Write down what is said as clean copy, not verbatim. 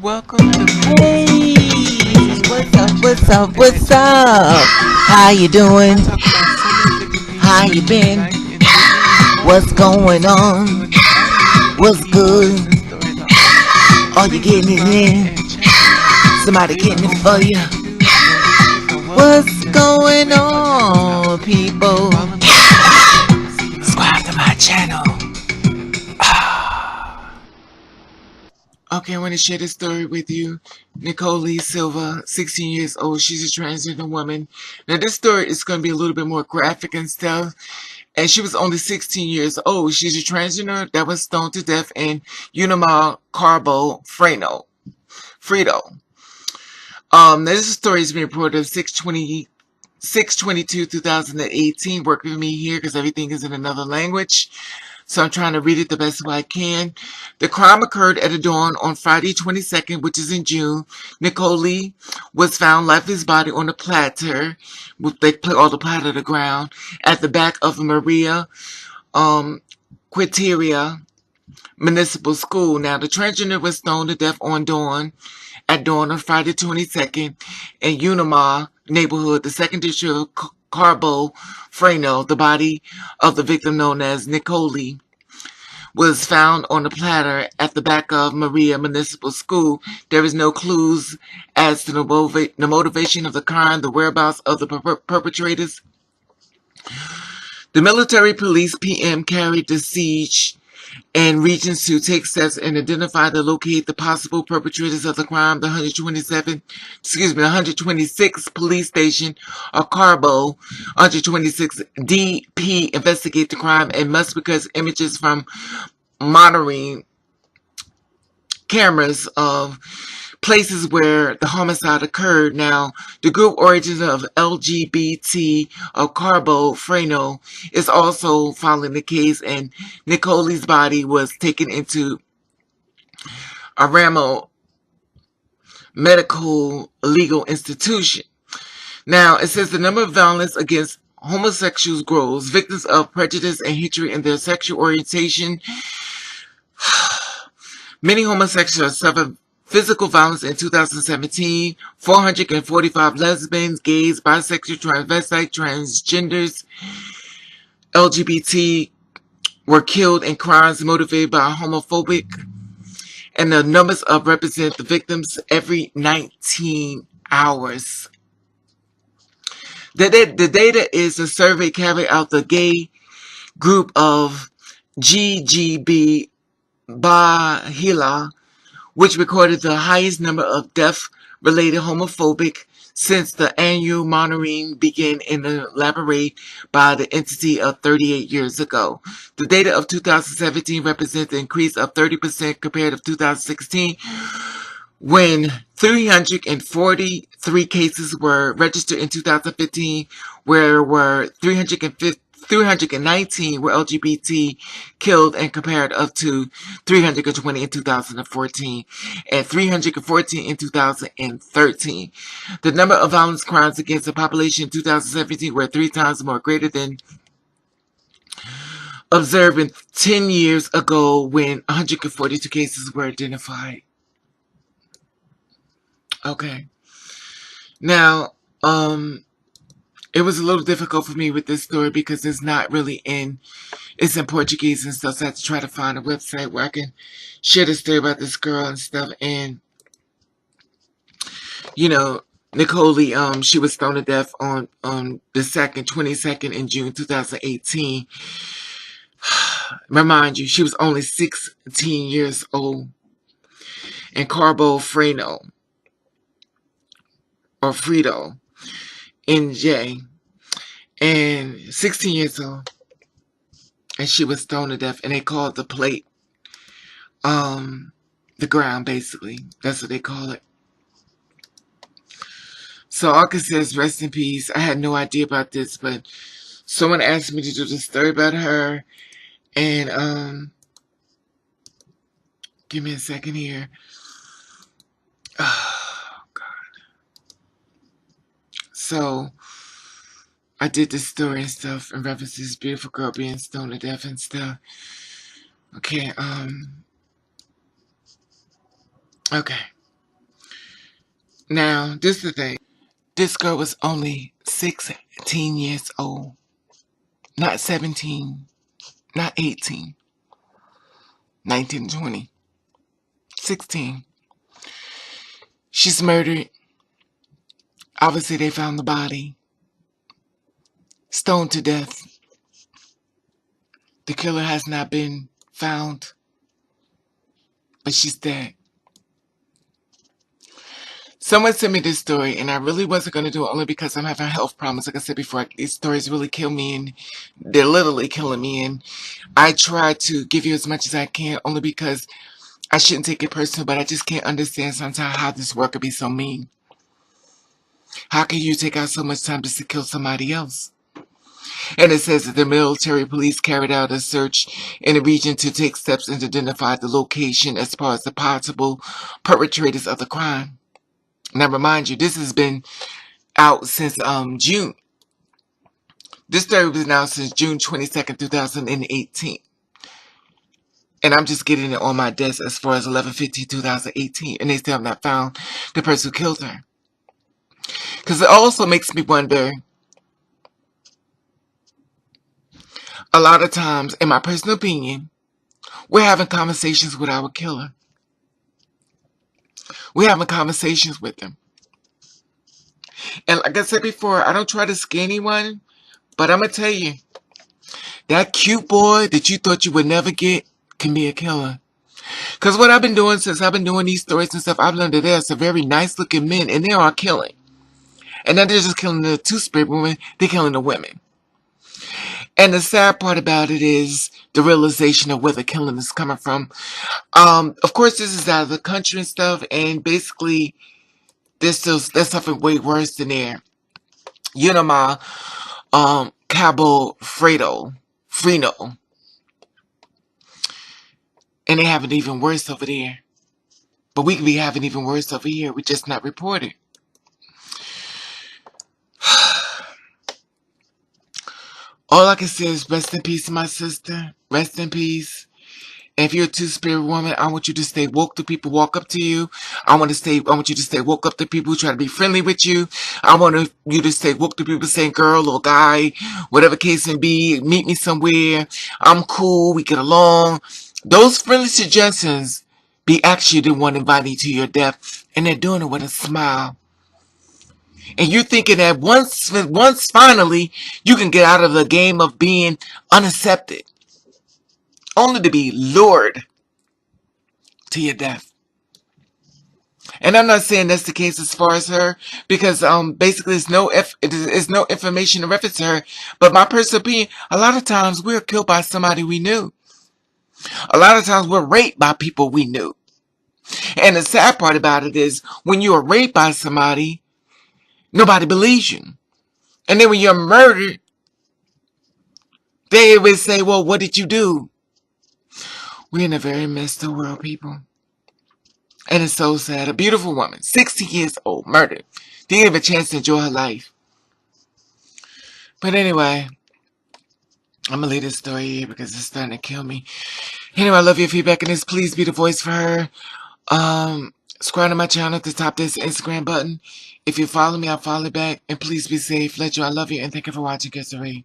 Welcome to Hey, what's up? What's up? What's up? How you I doing? talk about so many different things How you related to been? life and living and What's mostly going focusing on on? doing unrelated What's people good? in the stories I offer. Are you Please getting it subscribe in? and check me out. Somebody Leave a getting it whole for bunch you? of reviews and wishes and welcomes. What's Just hit the going red button at the top on, and people? follow me on Instagram. See you Subscribe later. to my channel. Okay, I want to share this story with you. Nikolly Silva, 16 years old. She's a transgender woman. Now, this story is going to be a little bit more graphic and stuff. And she was only 16 years old. She's a transgender that was stoned to death in Unamar, Cabo Frio. This story is being reported of 6/22/2018. Work with me here because everything is in another language. So I'm trying to read it the best way I can. The crime occurred at a dawn on Friday 22nd, which is in June. Nikolly was found lifeless body on a platter. They put all the platter to the ground at the back of Maria Quitéria Municipal School. Now, the transgender was stoned to death at dawn on Friday 22nd in Unamar neighborhood, the second district of Cabo Frio. The body of the victim, known as Nikolly, was found on a platter at the back of Maria Municipal School. There is no clues as to the motivation of the crime, the whereabouts of the perpetrators. The military police PM carried the siege and regions to take steps and identify and locate the possible perpetrators of the crime. The 126th Police Station of Cabo, 126 DP investigate the crime and must request images from monitoring cameras of places where the homicide occurred. Now, the group Origins of LGBT of Cabo Frio is also following the case, and Nikolly's body was taken into Araruama Medical Legal Institute. Now, it says the number of violence against homosexuals grows. Victims of prejudice and hatred in their sexual orientation. Many homosexuals suffered physical violence in 2017. 445 lesbians, gays, bisexual, transvestite, transgenders, LGBT were killed in crimes motivated by homophobic, and the numbers of represent the victims every 19 hours. The data is a survey carried out the gay group of GGB Bahila, which recorded the highest number of death-related homophobic since the annual monitoring began elaborated by the entity of 38 years ago. The data of 2017 represents an increase of 30% compared to 2016, when 343 cases were registered in 2015, where were 319 were LGBT killed, and compared up to 320 in 2014 and 314 in 2013. The number of violence crimes against the population in 2017 were 3 times more greater than observed in 10 years ago, when 142 cases were identified. Okay. Now, it was a little difficult for me with this story because it's not really it's in Portuguese and stuff, so I had to try to find a website where I can share the story about this girl and stuff. And, you know, Nikolly, she was stoned to death on the 22nd in June 2018. Remind you, she was only 16 years old. In Cabo Frio, or Frito, NJ, and 16 years old. And she was stoned to death, and they called the plate, the ground, basically. That's what they call it. So all I can say is rest in peace. I had no idea about this, but someone asked me to do the story about her, and, give me a second here. Oh, God. So, I did this story and stuff in reference to this beautiful girl being stoned to death and stuff. Okay, okay. Now, this is the thing. This girl was only 16 years old. Not 17, not 18, 19, 20. 16. She's murdered. Obviously, they found the body. Stoned to death. The killer has not been found. But she's dead. Someone sent me this story, and I really wasn't going to do it only because I'm having health problems. Like I said before, these stories really kill me, and they're literally killing me. And I try to give you as much as I can, only because I shouldn't take it personal, but I just can't understand sometimes how this world could be so mean. How can you take out so much time just to kill somebody else? And it says that the military police carried out a search in the region to take steps and identify the location as far as the possible perpetrators of the crime. Now, remind you, this has been out since June. This story was announced since June 22nd, 2018. And I'm just getting it on my desk as far as 11/15/2018. And they still have not found the person who killed her. Because it also makes me wonder, a lot of times, in my personal opinion, we're having conversations with our killer. We're having conversations with them. And like I said before, I don't try to scare anyone, but I'm going to tell you, that cute boy that you thought you would never get can be a killer. Because what I've been doing since I've been doing these stories and stuff, I've learned that there are some very nice looking men, and they are killing. And then they're just killing the two-spirit women, they're killing the women. And the sad part about it is the realization of where the killing is coming from. Of course, this is out of the country and stuff, and basically, there's something way worse than there. Unamar, Cabo Frio, and they have it even worse over there. But we could be having even worse over here. We just not reported. All I can say is rest in peace, my sister. Rest in peace. And if you're a two-spirit woman, I want you to stay woke to people walk up to you. I want you to stay woke up to people who try to be friendly with you. I want you to stay woke to people saying girl or guy, whatever case may be, meet me somewhere. I'm cool, we get along. Those friendly suggestions be actually the one inviting you to your death. And they're doing it with a smile. And you're thinking that once finally you can get out of the game of being unaccepted, only to be lured to your death. And I'm not saying that's the case as far as her, because basically it's no information in reference to her. But my personal opinion, a lot of times we're killed by somebody we knew. A lot of times we're raped by people we knew. And the sad part about it is when you are raped by somebody, nobody believes you. And then when you're murdered, they always say, well, what did you do? We're in a very messed up world, people. And it's so sad. A beautiful woman, 60 years old, murdered. Didn't have a chance to enjoy her life. But anyway, I'm going to leave this story here because it's starting to kill me. Anyway, I love your feedback on this. Please be the voice for her. Subscribe to my channel at the top. There's the Instagram button. If you follow me, I'll follow back. And please be safe. Let you. I love you. And thank you for watching. Kissery.